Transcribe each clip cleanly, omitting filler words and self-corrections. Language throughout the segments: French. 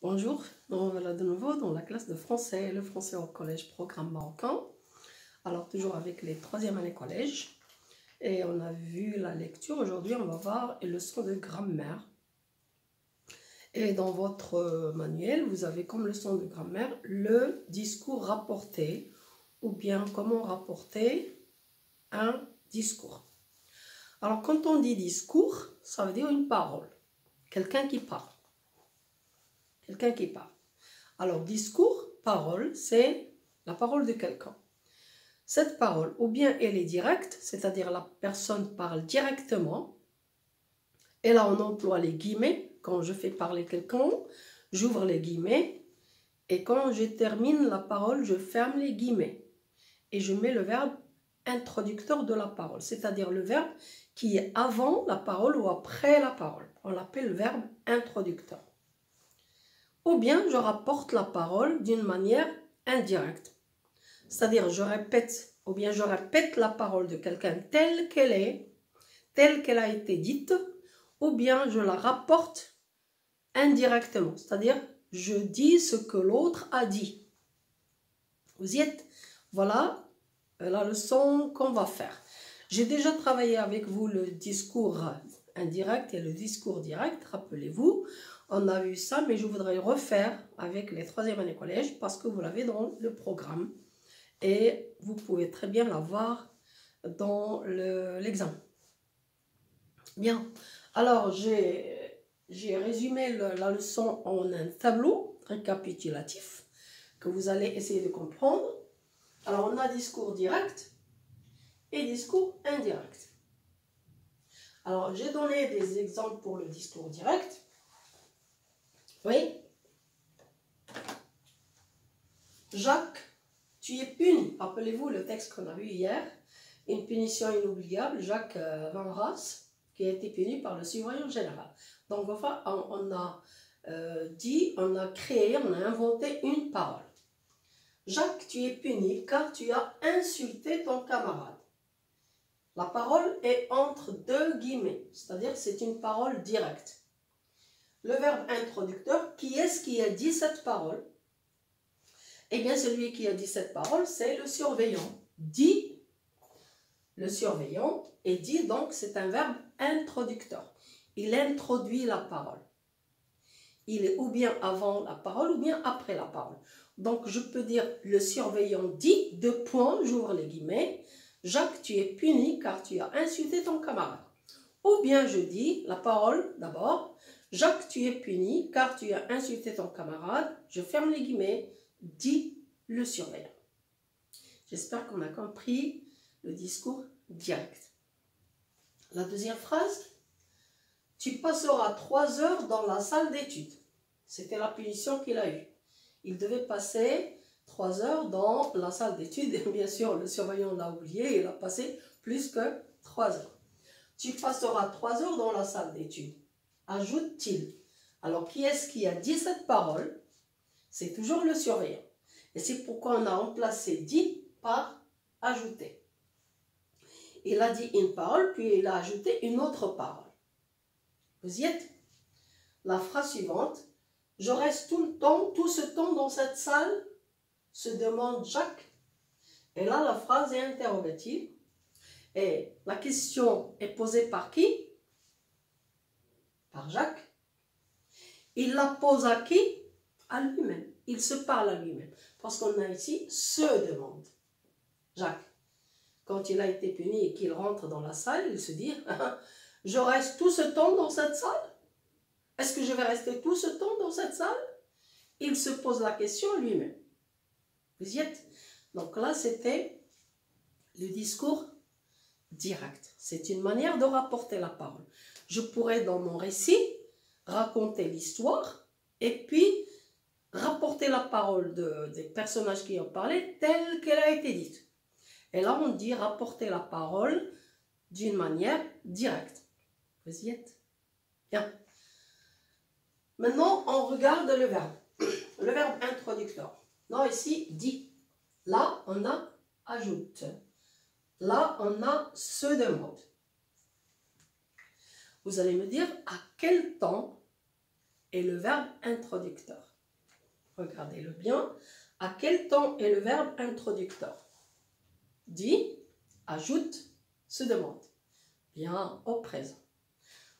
Bonjour, nous revoilà de nouveau dans la classe de français, le français au collège programme marocain. Alors toujours avec les 3e années collège. Et on a vu la lecture, aujourd'hui on va voir une leçon de grammaire. Et dans votre manuel, vous avez comme leçon de grammaire le discours rapporté, ou bien comment rapporter un discours. Alors quand on dit discours, ça veut dire une parole, quelqu'un qui parle. Quelqu'un qui parle. Alors, discours, parole, c'est la parole de quelqu'un. Cette parole, ou bien elle est directe, c'est-à-dire la personne parle directement, et là on emploie les guillemets. Quand je fais parler quelqu'un, j'ouvre les guillemets, et quand je termine la parole, je ferme les guillemets. Et je mets le verbe introducteur de la parole, c'est-à-dire le verbe qui est avant la parole ou après la parole. On l'appelle le verbe introducteur. Ou bien je rapporte la parole d'une manière indirecte. C'est-à-dire je répète, ou bien je répète la parole de quelqu'un telle qu'elle est, telle qu'elle a été dite, ou bien je la rapporte indirectement. C'est-à-dire je dis ce que l'autre a dit. Vous y êtes? Voilà la leçon qu'on va faire. J'ai déjà travaillé avec vous le discours indirect et le discours direct, rappelez-vous. On a vu ça, mais je voudrais refaire avec les 3e années collège parce que vous l'avez dans le programme et vous pouvez très bien l'avoir dans l'examen. Bien, alors j'ai résumé la leçon en un tableau récapitulatif que vous allez essayer de comprendre. Alors on a discours direct et discours indirect. Alors j'ai donné des exemples pour le discours direct. Oui. Jacques, tu es puni. Rappelez-vous le texte qu'on a vu hier. Une punition inoubliable. Jacques Van Ras, qui a été puni par le surveillant général. Donc enfin, on a on a créé, on a inventé une parole. Jacques, tu es puni car tu as insulté ton camarade. La parole est entre deux guillemets, c'est-à-dire c'est une parole directe. Le verbe introducteur, qui est-ce qui a dit cette parole? Eh bien, celui qui a dit cette parole, c'est le surveillant. Dit, le surveillant, et dit, donc, c'est un verbe introducteur. Il introduit la parole. Il est ou bien avant la parole, ou bien après la parole. Donc, je peux dire, le surveillant dit, deux points, j'ouvre les guillemets, Jacques, tu es puni car tu as insulté ton camarade. Ou bien je dis la parole d'abord, Jacques, tu es puni car tu as insulté ton camarade, je ferme les guillemets, dit le surveillant. J'espère qu'on a compris le discours direct. La deuxième phrase, tu passeras 3 heures dans la salle d'études. C'était la punition qu'il a eue. Il devait passer 3 heures dans la salle d'études. Et bien sûr, le surveillant l'a oublié, il a passé plus que 3 heures. Tu passeras 3 heures dans la salle d'études. Ajoute-t-il. Alors, qui est-ce qui a dit cette parole? C'est toujours le surveillant. Et c'est pourquoi on a remplacé dit par ajouter. Il a dit une parole, puis il a ajouté une autre parole. Vous y êtes? La phrase suivante. Je reste tout ce temps dans cette salle, se demande Jacques. Et là, la phrase est interrogative. Et la question est posée par qui? Par Jacques. Il la pose à qui? À lui-même. Il se parle à lui-même. Parce qu'on a ici se demande. Jacques, quand il a été puni et qu'il rentre dans la salle, il se dit je reste tout ce temps dans cette salle? Est-ce que je vais rester tout ce temps dans cette salle? Il se pose la question lui-même. Vous y êtes? Donc là, c'était le discours direct. C'est une manière de rapporter la parole. Je pourrais, dans mon récit, raconter l'histoire et puis rapporter la parole des personnages qui ont parlé telle qu'elle a été dite. Et là, on dit rapporter la parole d'une manière directe. Vous y êtes? Bien. Maintenant, on regarde le verbe. Le verbe introducteur. Non, ici, dit. Là, on a ajoute. Là, on a se demande. Vous allez me dire à quel temps est le verbe introducteur? Regardez-le bien. À quel temps est le verbe introducteur? Dit, ajoute, se demande. Bien, au présent.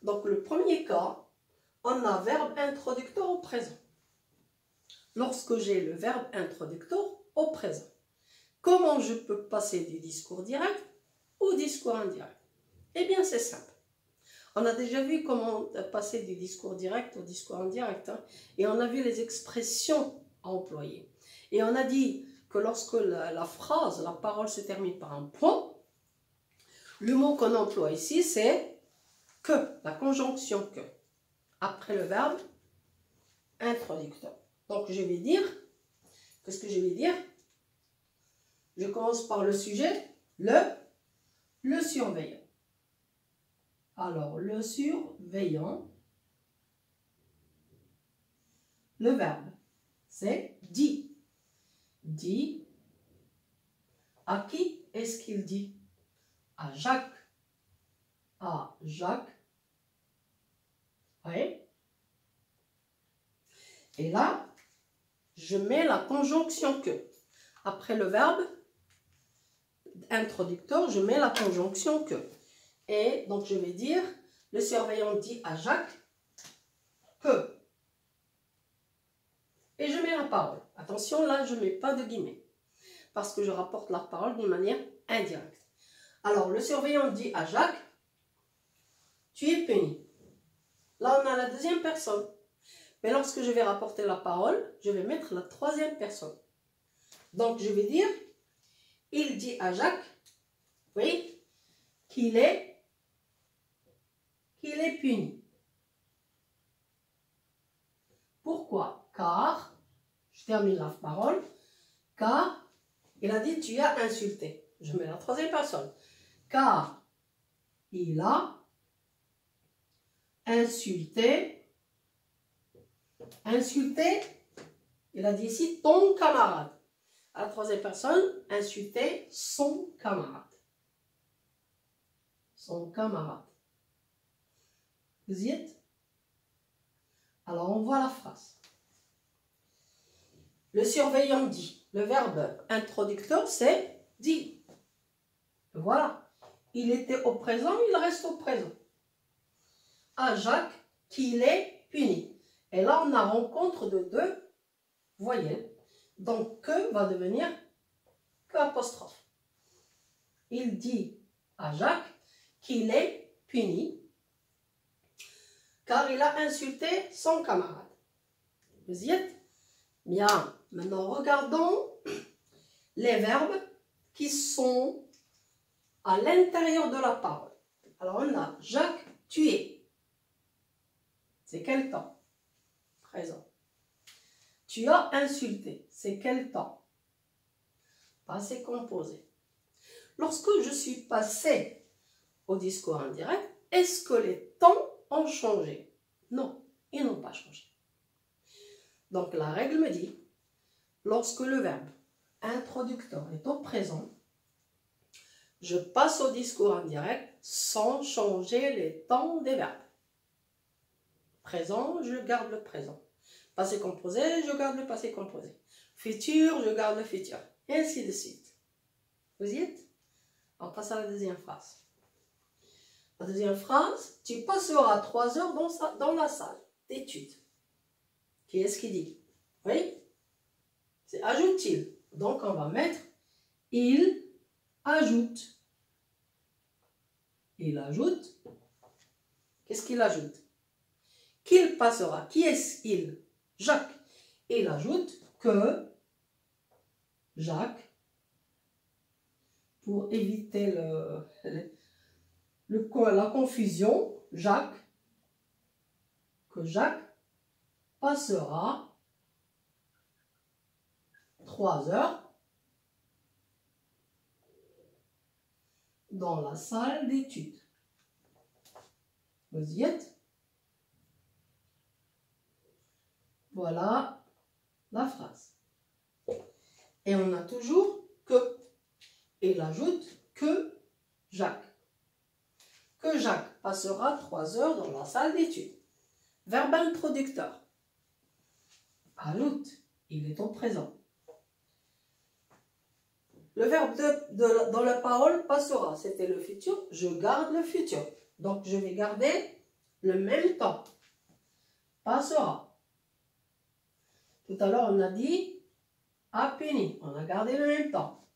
Donc, le premier cas, on a verbe introducteur au présent. Lorsque j'ai le verbe introducteur au présent, comment je peux passer du discours direct au discours indirect? Eh bien, c'est simple. On a déjà vu comment passer du discours direct au discours indirect. Et on a vu les expressions à employer. Et on a dit que lorsque la phrase, la parole se termine par un point, le mot qu'on emploie ici, c'est que, la conjonction que, après le verbe introducteur. Donc, je vais dire, qu'est-ce que je vais dire? Je commence par le sujet, le surveillant. Alors, le surveillant, le verbe, c'est dit. Dit, à qui est-ce qu'il dit? À Jacques. À Jacques. Oui. Et là, je mets la conjonction que. Après le verbe introducteur, je mets la conjonction que. Et donc, je vais dire, le surveillant dit à Jacques que. Et je mets la parole. Attention, là, je ne mets pas de guillemets. Parce que je rapporte la parole d'une manière indirecte. Alors, le surveillant dit à Jacques, tu es puni. Là, on a la deuxième personne. Mais lorsque je vais rapporter la parole, je vais mettre la troisième personne. Donc, je vais dire, il dit à Jacques, oui, qu'il est puni. Pourquoi? Car, je termine la parole, car il a dit tu as insulté. Je mets la troisième personne. Car il a insulté, il a dit ici ton camarade. À la troisième personne, insulter son camarade. Son camarade. Vous y êtes? Alors, on voit la phrase. Le surveillant dit. Le verbe introducteur, c'est dit. Voilà. Il était au présent, il reste au présent. À Jacques, qu'il est puni. Et là, on a rencontre de deux voyelles. Donc, que va devenir que apostrophe. Il dit à Jacques qu'il est puni car il a insulté son camarade. Vous y êtes? Bien. Maintenant, regardons les verbes qui sont à l'intérieur de la parole. Alors, on a Jacques, tu es. C'est quel temps? Présent. Tu as insulté. C'est quel temps? Passé composé. Lorsque je suis passé au discours indirect, est-ce que les temps ont changé? Non, ils n'ont pas changé. Donc la règle me dit, lorsque le verbe introducteur est au présent, je passe au discours indirect sans changer les temps des verbes. Présent, je garde le présent. Passé composé, je garde le passé composé. Futur, je garde le futur. Et ainsi de suite. Vous y êtes? On passe à la deuxième phrase. La deuxième phrase, tu passeras 3 heures dans la salle d'études. Qui est-ce qui dit? Oui? C'est ajoute-t-il. Donc on va mettre il ajoute. Il ajoute. Qu'est-ce qu'il ajoute? Qu'il passera. Qui est-ce il? Jacques. Il ajoute que Jacques, pour éviter la confusion, que Jacques passera 3 heures dans la salle d'études. Vous y êtes? Voilà la phrase. Et on a toujours que. Et il ajoute que Jacques. Que Jacques passera 3 heures dans la salle d'études. Verbe introducteur. ajoute, il est au présent. Le verbe dans la parole passera, c'était le futur, je garde le futur. Donc je vais garder le même temps. Passera. Tout à l'heure on a dit a puni, on a gardé le même temps.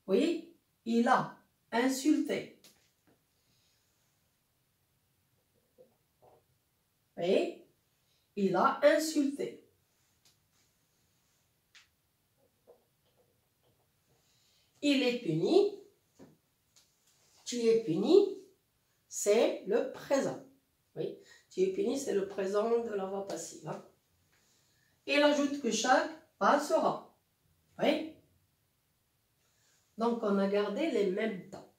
Oui, il a insulté. Oui, il a insulté. Il est puni. Tu es puni, c'est le présent. Oui, tu es puni, c'est le présent de la voix passive. Hein. Il ajoute que chaque passera. Oui. Donc, on a gardé les mêmes temps.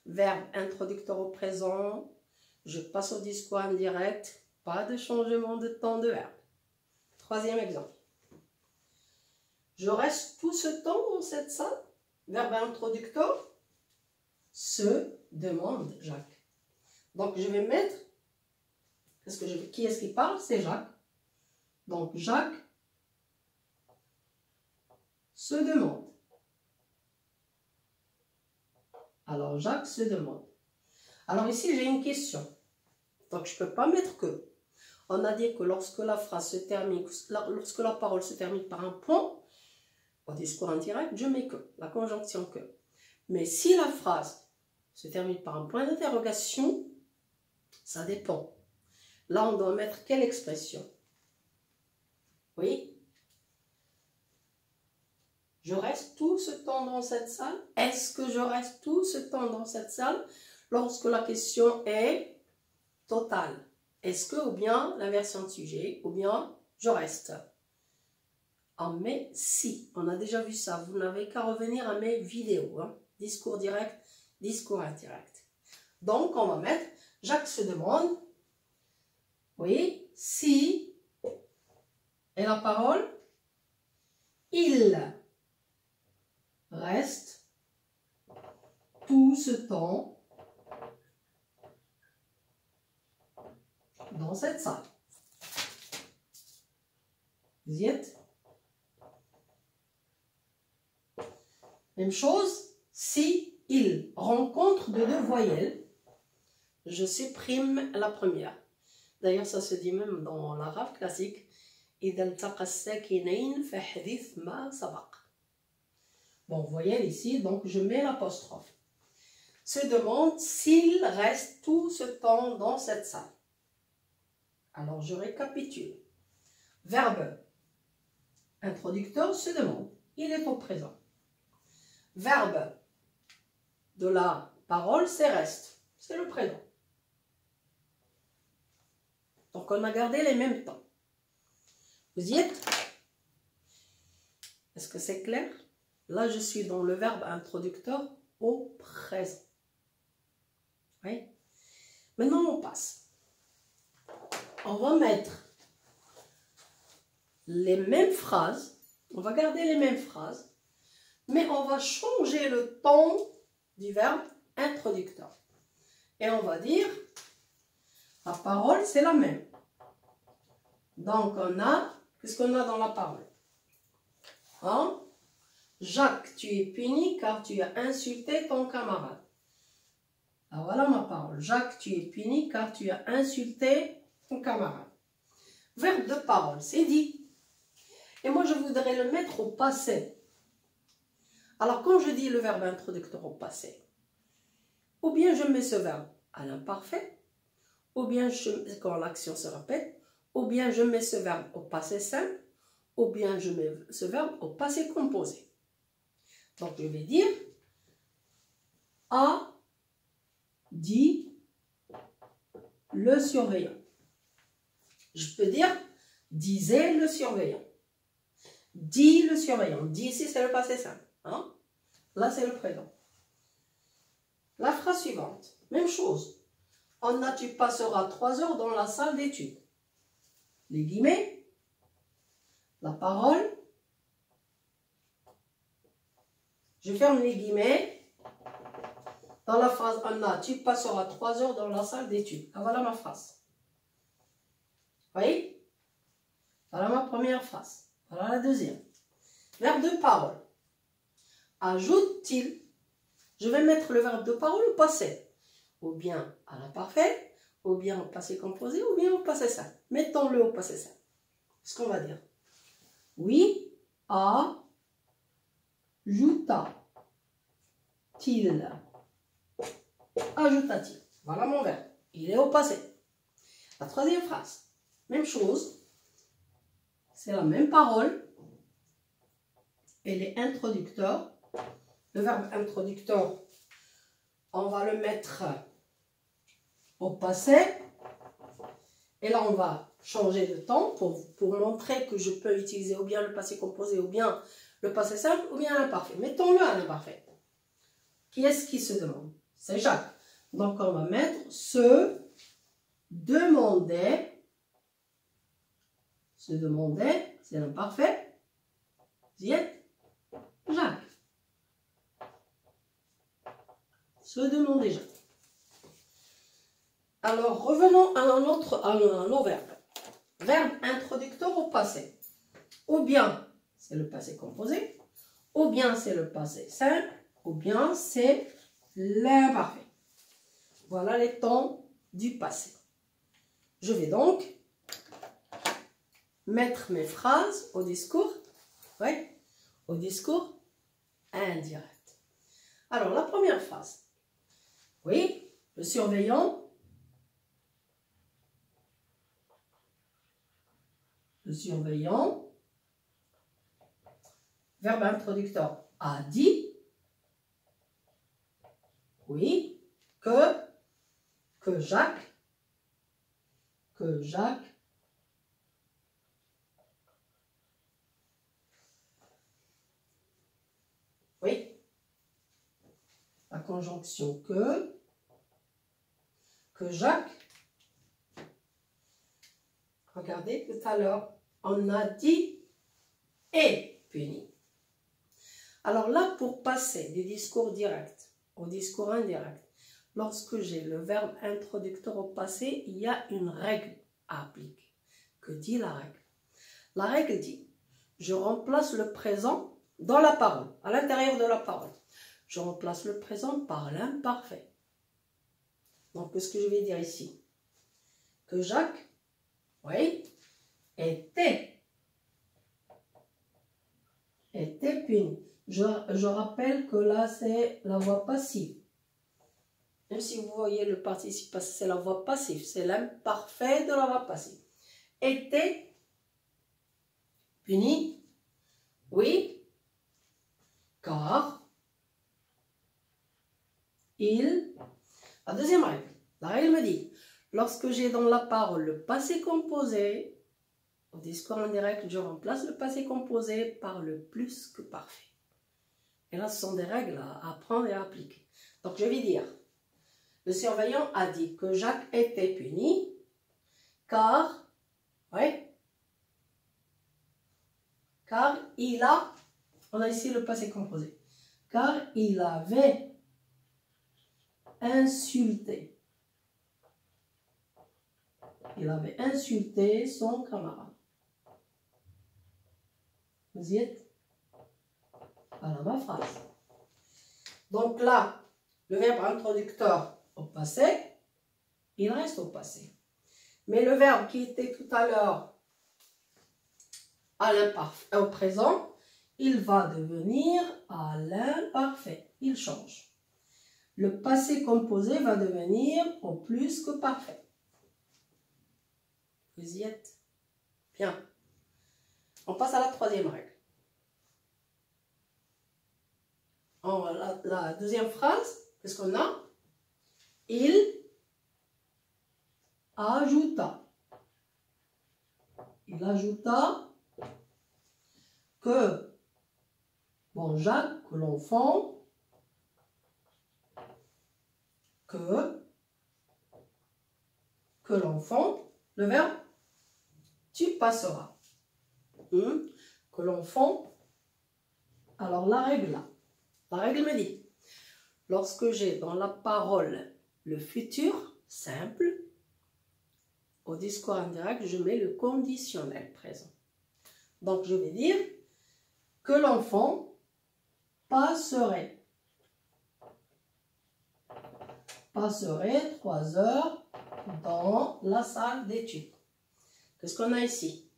Verbe introducteur au présent. Je passe au discours indirect. Pas de changement de temps de verbe. Troisième exemple. Je reste tout ce temps dans cette salle. Verbe introducteur. Se demande Jacques. Donc, je vais mettre... Qui est-ce qui parle? C'est Jacques. Donc, Jacques se demande. Alors, Jacques se demande. Alors, ici, j'ai une question. Donc, je ne peux pas mettre que. On a dit que lorsque la phrase se termine, lorsque la parole se termine par un point, au discours indirect, je mets que, la conjonction que. Mais si la phrase se termine par un point d'interrogation, ça dépend. Là, on doit mettre quelle expression? Oui? Je reste tout ce temps dans cette salle? Est-ce que je reste tout ce temps dans cette salle lorsque la question est totale? Est-ce que, ou bien l'inversion de sujet, ou bien je reste? Ah, mais si, on a déjà vu ça. Vous n'avez qu'à revenir à mes vidéos. Hein. Discours direct, discours indirect. Donc, on va mettre, Jacques se demande, oui, si, et la parole, il reste tout ce temps dans cette salle. Vous y êtes? Même chose, si il rencontre de deux voyelles, je supprime la première. D'ailleurs, ça se dit même dans l'arabe classique. Bon, voyelle ici, donc je mets l'apostrophe. Se demande s'il reste tout ce temps dans cette salle. Alors, je récapitule. Verbe introducteur se demande. Il est au présent. Verbe de la parole, c'est reste. C'est le présent. Donc, on a gardé les mêmes temps. Vous y êtes? Est-ce que c'est clair? Là, je suis dans le verbe introducteur au présent. Oui? Maintenant, on passe. On va mettre les mêmes phrases. On va garder les mêmes phrases. Mais on va changer le temps du verbe introducteur. Et on va dire, la parole, c'est la même. Donc, on a, qu'est-ce qu'on a dans la parole? Hein? Jacques, tu es puni car tu as insulté ton camarade. Alors, voilà ma parole. Jacques, tu es puni car tu as insulté ton camarade. Verbe de parole, c'est dit. Et moi, je voudrais le mettre au passé. Alors, quand je dis le verbe introducteur au passé, ou bien je mets ce verbe à l'imparfait, ou bien quand l'action se répète, ou bien je mets ce verbe au passé simple, ou bien je mets ce verbe au passé composé. Donc, je vais dire a dit le surveillant. Je peux dire disait le surveillant. Dit le surveillant. Dit ici, c'est le passé simple. Hein? Là, c'est le présent. La phrase suivante, même chose. On a, tu passeras 3 heures dans la salle d'études. Les guillemets, la parole. Je ferme les guillemets. Dans la phrase, on a, tu passeras 3 heures dans la salle d'études. Ah, voilà ma phrase. Vous voyez? Voilà première phrase. Voilà la deuxième. Verbe de parole. Ajoute-t-il. Je vais mettre le verbe de parole au passé. Ou bien à l'imparfait, ou bien au passé composé, ou bien au passé simple. Mettons-le au passé simple. Ce qu'on va dire. Oui, ajouta-t-il. Ajouta-t-il. Voilà mon verbe. Il est au passé. La troisième phrase. Même chose. C'est la même parole. Elle est introducteur. Le verbe introducteur, on va le mettre au passé. Et là, on va changer de temps pour montrer que je peux utiliser ou bien le passé composé, ou bien le passé simple, ou bien l'imparfait. Mettons-le à l'imparfait. Qui est-ce qui se demande? C'est Jacques. Donc, on va mettre se demandait. Se demandait, c'est l'imparfait. Vous y êtes? Jacques. Se demandait Jacques. Alors, revenons à nos verbes. Verbe introducteur au passé. Ou bien, c'est le passé composé, ou bien c'est le passé simple, ou bien c'est l'imparfait. Voilà les temps du passé. Je vais donc mettre mes phrases au discours, au discours indirect. Alors, la première phrase. Oui, le surveillant. Le surveillant. Verbe introducteur a dit. Oui, que Jacques. Oui. La conjonction que Jacques. Regardez, tout à l'heure, on a dit est puni. Alors là, pour passer du discours direct au discours indirect, lorsque j'ai le verbe introducteur au passé, il y a une règle à appliquer. Que dit la règle? La règle dit, je remplace le présent dans la parole, à l'intérieur de la parole. Je remplace le présent par l'imparfait. Donc, qu'est-ce que je vais dire ici? Que Jacques, oui, était puni. Je rappelle que là, c'est la voix passive. Même si vous voyez le participe passé, c'est la voix passive. C'est l'imparfait de la voix passive. Était puni, oui, car il... La deuxième règle. La règle me dit, lorsque j'ai dans la parole le passé composé, au discours indirect, je remplace le passé composé par le plus que parfait. Et là, ce sont des règles à apprendre et à appliquer. Donc, je vais dire, le surveillant a dit que Jacques était puni, car il a, on a ici le passé composé, car il avait insulté. Il avait insulté son camarade. Vous y êtes? Voilà ma phrase. Donc là, le verbe introducteur au passé, il reste au passé. Mais le verbe qui était tout à l'heure à l'imparfait, au présent, il va devenir à l'imparfait. Il change. Le passé composé va devenir au plus que parfait. Vous y êtes? Bien. On passe à la troisième règle. La deuxième phrase, qu'est-ce qu'on a? Il ajouta. Il ajouta que, bon, Jacques, que l'enfant, que l'enfant, le verbe, tu passeras. Que l'enfant, alors la règle là. La règle me dit, lorsque j'ai dans la parole le futur simple, au discours indirect, je mets le conditionnel présent. Donc, je vais dire que l'enfant passerait 3 heures dans la salle d'études. Qu'est-ce qu'on a ici?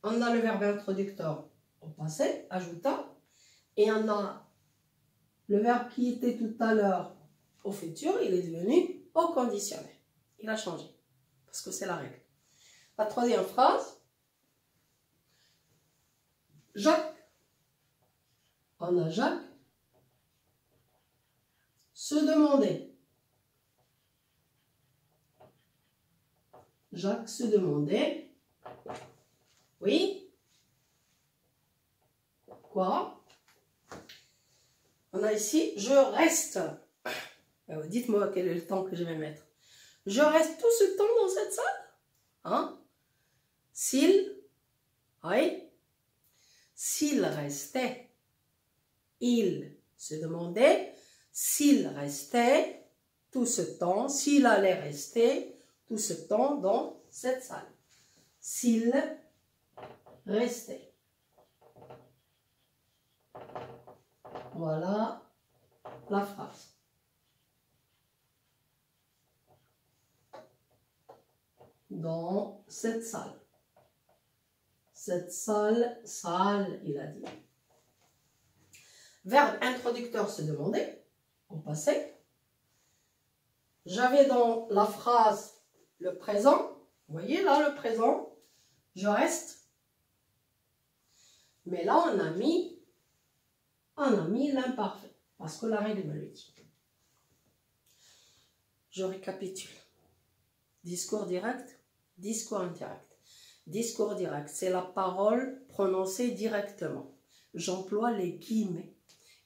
On a le verbe introducteur au passé, ajoutant, et on a le verbe qui était tout à l'heure au futur, il est devenu au conditionnel. Il a changé, parce que c'est la règle. La troisième phrase, Jacques. On a Jacques se demandait. Jacques se demandait. Oui. Quoi? On a ici, je reste. Dites-moi quel est le temps que je vais mettre. Je reste tout ce temps dans cette salle? Hein? S'il, oui. S'il restait, il se demandait s'il restait tout ce temps, s'il allait rester tout ce temps dans cette salle. S'il restait. Voilà la phrase. Dans cette salle. Cette salle, il a dit. Verbe introducteur se demander, au passé. J'avais dans la phrase le présent. Vous voyez là le présent. Je reste. Mais là, on a mis l'imparfait. Parce que la règle me le dit. Je récapitule. Discours direct, discours indirect. Discours direct, c'est la parole prononcée directement. J'emploie les guillemets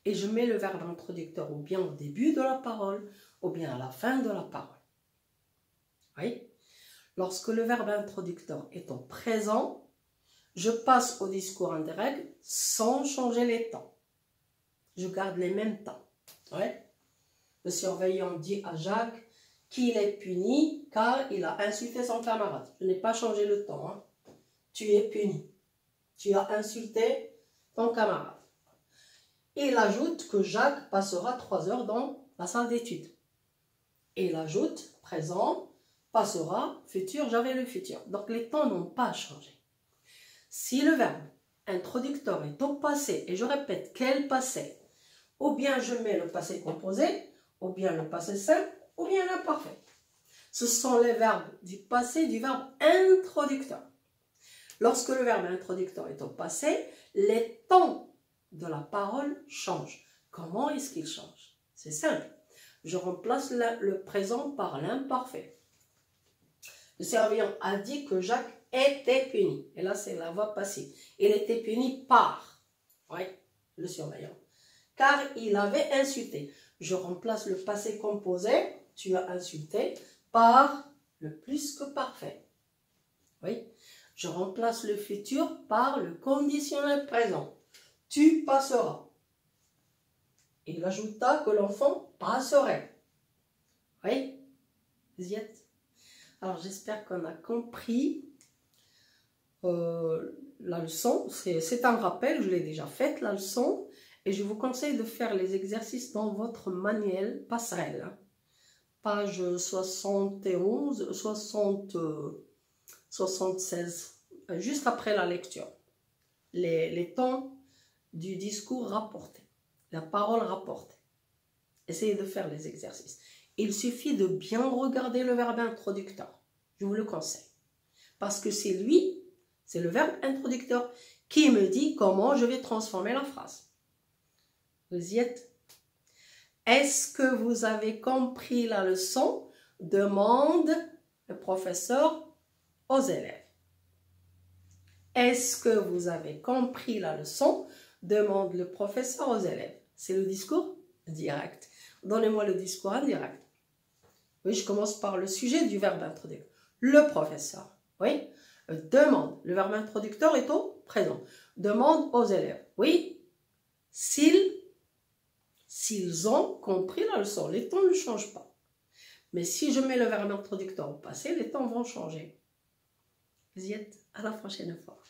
et je mets le verbe introducteur ou bien au début de la parole ou bien à la fin de la parole. Oui. Lorsque le verbe introducteur est au présent, je passe au discours indirect sans changer les temps. Je garde les mêmes temps. Oui. Le surveillant dit à Jacques qu'il est puni car il a insulté son camarade. Je n'ai pas changé le temps. Hein. Tu es puni. Tu as insulté ton camarade. Il ajoute que Jacques passera 3 heures dans la salle d'études. Et il ajoute présent, passera, futur, j'avais le futur. Donc les temps n'ont pas changé. Si le verbe introducteur est au passé, et je répète quel passé, ou bien je mets le passé composé, ou bien le passé simple, ou bien l'imparfait. Ce sont les verbes du passé du verbe introducteur. Lorsque le verbe introducteur est au passé, les temps de la parole changent. Comment est-ce qu'il change? C'est simple. Je remplace le présent par l'imparfait. Le surveillant a dit que Jacques était puni. Et là, c'est la voix passive. Il était puni par, oui, le surveillant. Car il avait insulté. Je remplace le passé composé, tu as insulté, par le plus que parfait. Oui. Je remplace le futur par le conditionnel présent. Tu passeras. Il ajouta que l'enfant passerait. Oui. Vous y êtes? Alors j'espère qu'on a compris la leçon. C'est un rappel, je l'ai déjà faite la leçon. Et je vous conseille de faire les exercices dans votre manuel passerelle. Hein. Page 71, 76, juste après la lecture. Les temps du discours rapporté, la parole rapportée. Essayez de faire les exercices. Il suffit de bien regarder le verbe introducteur. Je vous le conseille. Parce que c'est lui, c'est le verbe introducteur qui me dit comment je vais transformer la phrase. Vous y êtes? Est-ce que vous avez compris la leçon? Demande le professeur aux élèves. Est-ce que vous avez compris la leçon? Demande le professeur aux élèves. C'est le discours direct. Donnez-moi le discours indirect. Oui, je commence par le sujet du verbe introducteur. Le professeur. Oui. Demande. Le verbe introducteur est au présent. Demande aux élèves. Oui. S'ils ont compris la leçon. Les temps ne changent pas. Mais si je mets le verbe introducteur au passé, les temps vont changer. Vous y êtes? À la prochaine fois.